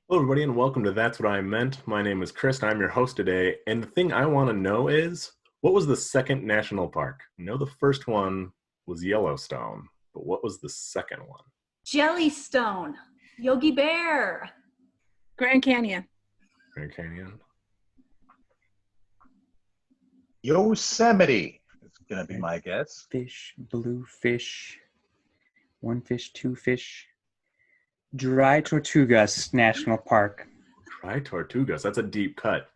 Hello, everybody, and welcome to That's What I Meant. My name is Chris, and I'm your host today. And the thing I want to know is, what was the second national park? I know the first one was Yellowstone, but what was the second one? Jellystone, Yogi Bear. Grand Canyon. Grand Canyon. Yosemite is going to be my guess. Fish, blue fish, one fish, two fish. Dry Tortugas National Park. Dry Tortugas. That's a deep cut.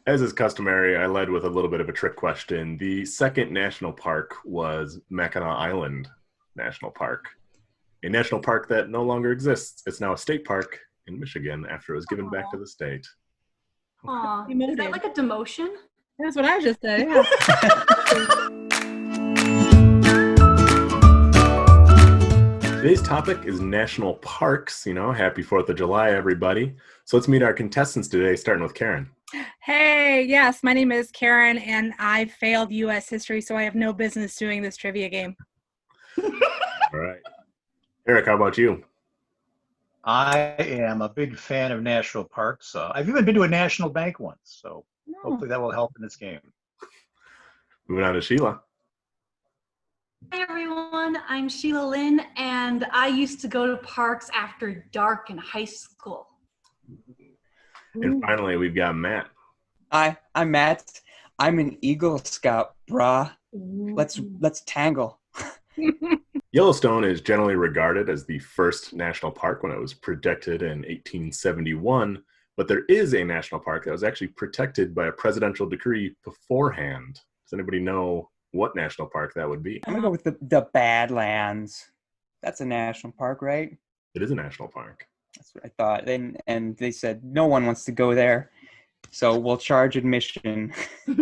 As is customary, I led with a little bit of a trick question. The second national park was Mackinac Island National Park, a national park that no longer exists. It's now a state park in Michigan after it was given back to the state. Aw, is that like a demotion? That's what I just said. Yeah. Today's topic is national parks. Happy 4th of July, everybody. So let's meet our contestants today, starting with Karen. Hey, yes, my name is Karen, and I failed U.S. history, so I have no business doing this trivia game. All right. Eric, how about you? I am a big fan of national parks. I've even been to a national bank once, so hopefully that will help in this game. Moving on to Sheila. Hi everyone, I'm Sheila Lynn, and I used to go to parks after dark in high school. And finally, we've got Matt. Hi, I'm Matt. I'm an Eagle Scout, brah. Let's tangle. Yellowstone is generally regarded as the first national park when it was protected in 1871, but there is a national park that was actually protected by a presidential decree beforehand. Does anybody know what national park that would be? I'm gonna go with the Badlands. That's a national park, right? It is a national park. That's what I thought. And they said no one wants to go there, so we'll charge admission and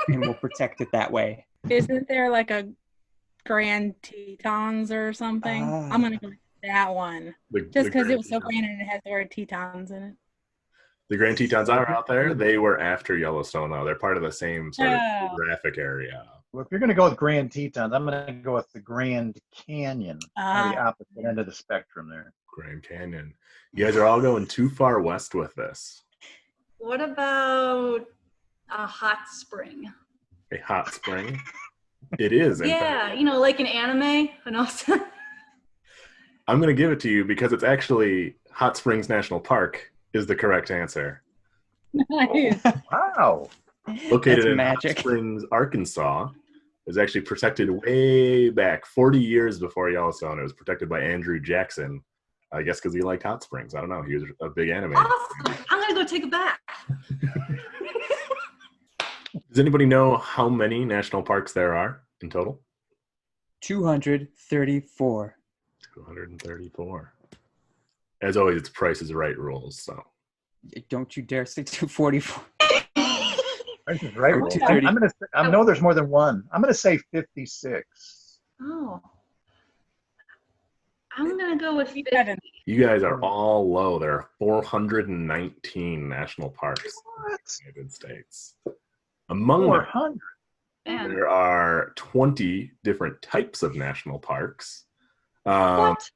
we'll protect it that way. Isn't there like a Grand Tetons or something? I'm going to go with that one. Just because it was so grand and it has the word Tetons in it. The Grand Tetons are out there. They were after Yellowstone, though. They're part of the same sort of geographic area. Well, if you're going to go with Grand Tetons, I'm going to go with the Grand Canyon, on the opposite end of the spectrum there. Grand Canyon. You guys are all going too far west with this. What about a hot spring? A hot spring? It is. Yeah, like an anime. And also I'm going to give it to you because it's actually Hot Springs National Park is the correct answer. Nice. Wow. Located in magic. Hot Springs, Arkansas. It was actually protected way back, 40 years before Yellowstone. It was protected by Andrew Jackson. I guess because he liked hot springs. I don't know. He was a big anime. awesome. I'm gonna go take a bath. Does anybody know how many national parks there are in total? 234. 234. As always, it's Price is Right rules. So Don't you dare say 244. Price is Right. Or I know there's more than one. I'm going to say 56. Oh. I'm gonna go with 50. you guys are all low. There are 419 national parks in the United States. Among them, 400. Man. there are 20 different types of national parks. What?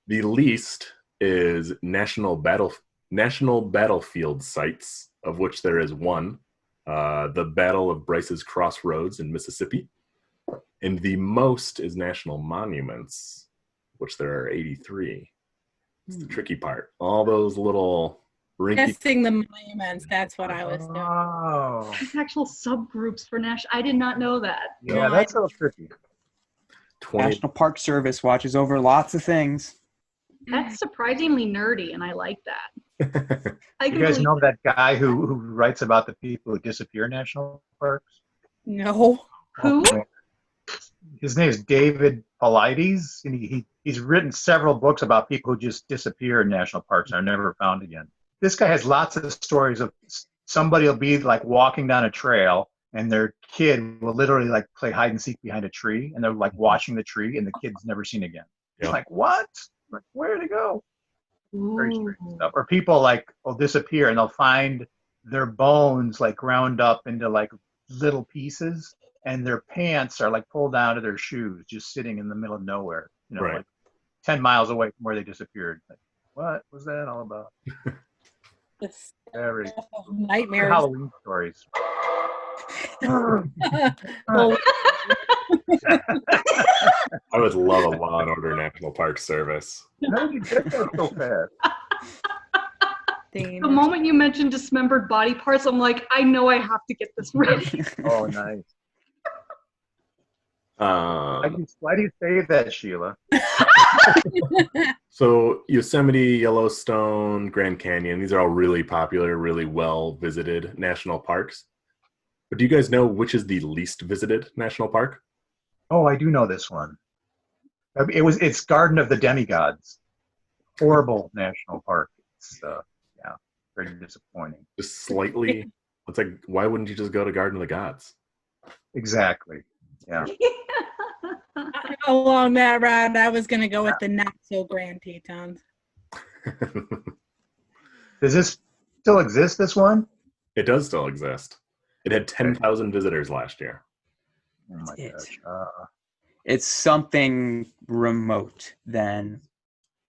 The least is national battlefield sites, of which there is one, the Battle of Bryce's Crossroads in Mississippi. And the most is national monuments, which there are 83. It's the tricky part. All those little rinky. Guessing the monuments, that's what I was doing. Oh. There's actual subgroups for national. I did not know that. Yeah, that's a little tricky. 20. National Park Service watches over lots of things. That's surprisingly nerdy, and I like that. You guys know that guy who writes about the people who disappear in national parks? No. Who? His name is David Paulides, and he's written several books about people who just disappear in national parks and are never found again. This guy has lots of stories of somebody will be like walking down a trail and their kid will literally like play hide and seek behind a tree, and they're like watching the tree and the kid's never seen again. It's like, what? Like, where'd it go? Very strange stuff. Or people like will disappear and they'll find their bones like ground up into like little pieces, and their pants are like pulled down to their shoes, just sitting in the middle of nowhere, Right. like 10 miles away from where they disappeared. Like, what was that all about? It's Very nightmares. Halloween stories. Well, I would love a Law and Order National Park service. How did you get that so fast? The moment you mentioned dismembered body parts, I'm like, I know I have to get this ready. Oh, nice. Why do you say that, Sheila? So Yosemite, Yellowstone, Grand Canyon, these are all really popular, really well visited national parks. But do you guys know which is the least visited national park? Oh, I do know this one. It's Garden of the Demigods. Horrible national park. It's very disappointing. Just slightly. It's like, why wouldn't you just go to Garden of the Gods? Exactly. Yeah. Along that route, I was going to go with the not so Grand Tetons. Does this still exist, this one? It does still exist. It had 10,000 visitors last year. Oh my gosh. It's something remote then.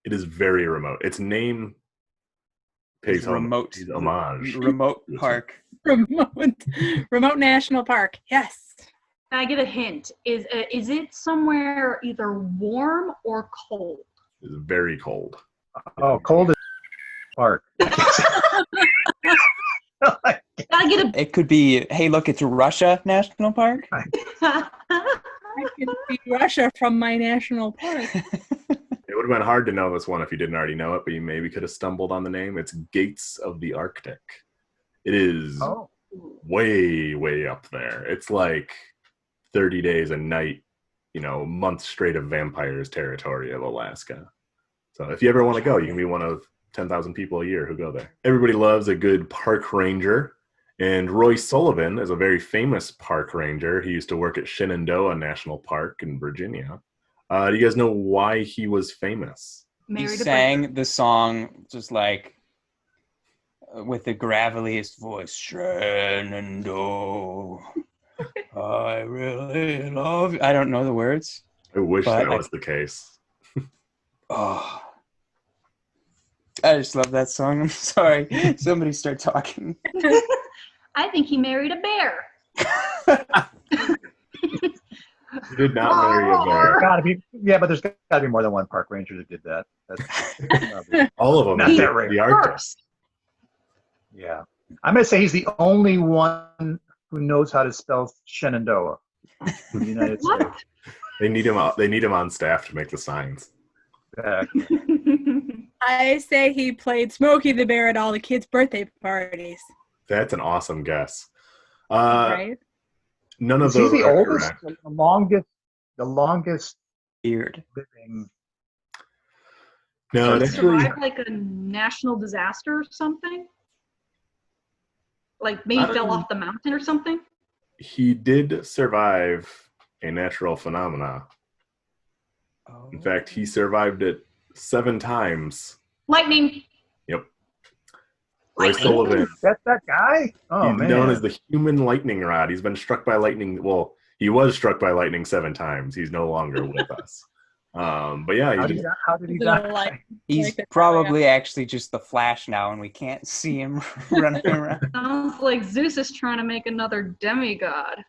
It is very remote. Its name pays remote homage. Remote park. Remote national park. Yes. Can I get a hint? Is it somewhere either warm or cold? It's very cold. Oh, cold as park. Gotta get It could be, hey, look, it's Russia National Park. a. I can see Russia from my national park. It would have been hard to know this one if you didn't already know it, but you maybe could have stumbled on the name. It's Gates of the Arctic. It is way, way up there. It's like 30 days a night, months straight of vampires territory of Alaska. So if you ever want to go, you can be one of 10,000 people a year who go there. Everybody loves a good park ranger. And Roy Sullivan is a very famous park ranger. He used to work at Shenandoah National Park in Virginia. Do you guys know why he was famous? He sang the song just like with the graveliest voice, Shenandoah, I really love you. I don't know the words. I wish that was the case. Oh, I just love that song. I'm sorry. Somebody start talking. I think he married a bear. He did not marry a bear. But there's got to be more than one park ranger that did that. All of them. Not that rare. The Arctic. Yeah. I'm going to say he's the only one who knows how to spell Shenandoah in the United States. They need him. They need him on staff to make the signs. Exactly. I say he played Smokey the Bear at all the kids' birthday parties. That's an awesome guess. Right? None of Is those he the are oldest, correct. the longest Beard. living? No, it Did he actually. survive like a national disaster or something? Like maybe fell off the mountain or something? He did survive a natural phenomena. Oh. In fact, he survived it 7 times. Lightning. Yep. Roy Sullivan. That's that guy? Oh, He's man. known as the human lightning rod. He's been struck by lightning. Well, he was struck by lightning 7 times. He's no longer with us. But yeah, How did he die? He's probably actually just the Flash now, and we can't see him running around. Sounds like Zeus is trying to make another demigod.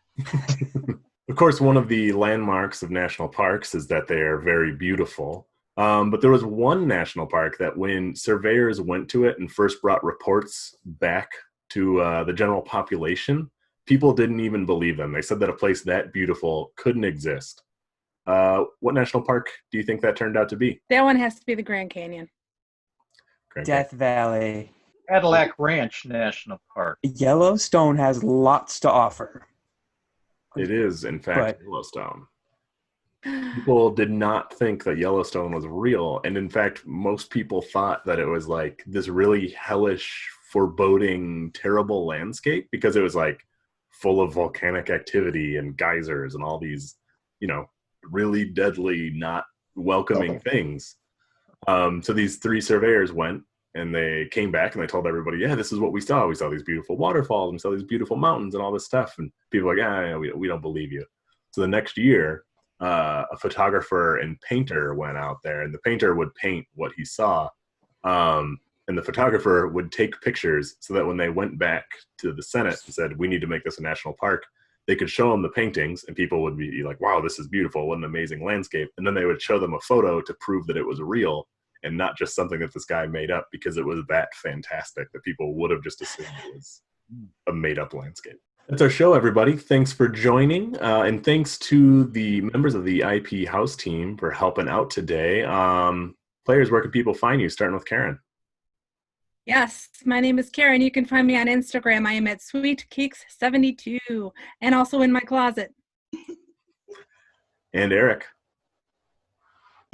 Of course, one of the landmarks of national parks is that they are very beautiful. But there was one national park that when surveyors went to it and first brought reports back to the general population, people didn't even believe them. They said that a place that beautiful couldn't exist. What national park do you think that turned out to be? That one has to be the Grand Canyon. Death Valley. Cadillac Ranch National Park. Yellowstone has lots to offer. It is, in fact, Yellowstone. People did not think that Yellowstone was real. And in fact, most people thought that it was like this really hellish, foreboding, terrible landscape because it was like full of volcanic activity and geysers and all these, really deadly, not welcoming things. So these 3 surveyors went and they came back and they told everybody, yeah, this is what we saw. We saw these beautiful waterfalls and we saw these beautiful mountains and all this stuff. And people were like, we don't believe you. So the next year, a photographer and painter went out there, and the painter would paint what he saw, and the photographer would take pictures so that when they went back to the Senate and said, we need to make this a national park, they could show them the paintings, and people would be like, wow, this is beautiful. What an amazing landscape. And then they would show them a photo to prove that it was real and not just something that this guy made up, because it was that fantastic that people would have just assumed it was a made-up landscape. That's our show, everybody. Thanks for joining, and thanks to the members of the IP House team for helping out today. Players, where can people find you, starting with Karen? Yes, my name is Karen. You can find me on Instagram. I am at SweetKeeks72 and also in my closet. And Eric?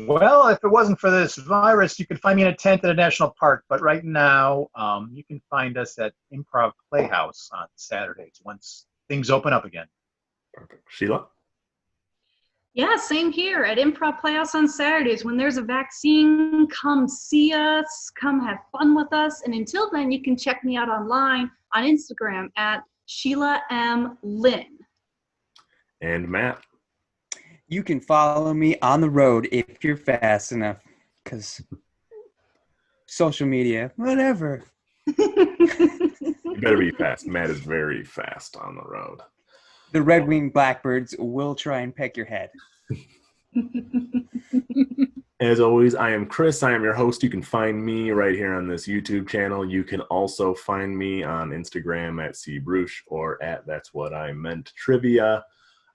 Well, if it wasn't for this virus, you could find me in a tent at a national park. But right now, you can find us at Improv Playhouse on Saturdays once things open up again. Perfect. Sheila? Yeah, same here at Improv Playhouse on Saturdays. When there's a vaccine, come see us, come have fun with us. And until then, you can check me out online on Instagram at Sheila M. Lynn. And Matt? You can follow me on the road if you're fast enough, because social media, whatever. You better be fast. Matt is very fast on the road. The red-winged blackbirds will try and peck your head. As always, I am Chris. I am your host. You can find me right here on this YouTube channel. You can also find me on Instagram at cbruch or at That's What I Meant Trivia.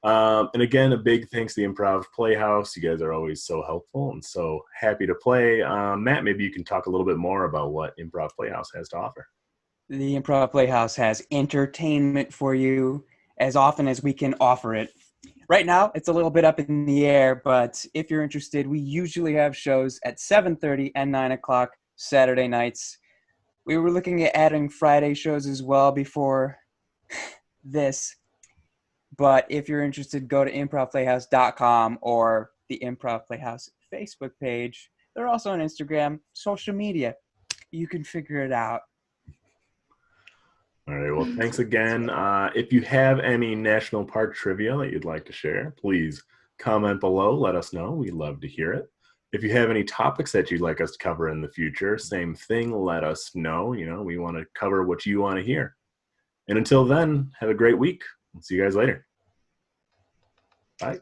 And again, a big thanks to the Improv Playhouse. You guys are always so helpful and so happy to play. Matt, maybe you can talk a little bit more about what Improv Playhouse has to offer. The Improv Playhouse has entertainment for you as often as we can offer it. Right now, it's a little bit up in the air, but if you're interested, we usually have shows at 7:30 and 9 o'clock Saturday nights. We were looking at adding Friday shows as well before this. But if you're interested, go to improvplayhouse.com or the Improv Playhouse Facebook page. They're also on Instagram, social media. You can figure it out. All right, well, thanks again. If you have any national park trivia that you'd like to share, please comment below. Let us know. We'd love to hear it. If you have any topics that you'd like us to cover in the future, same thing, let us know. You know, we want to cover what you want to hear. And until then, have a great week. We'll see you guys later. Bye.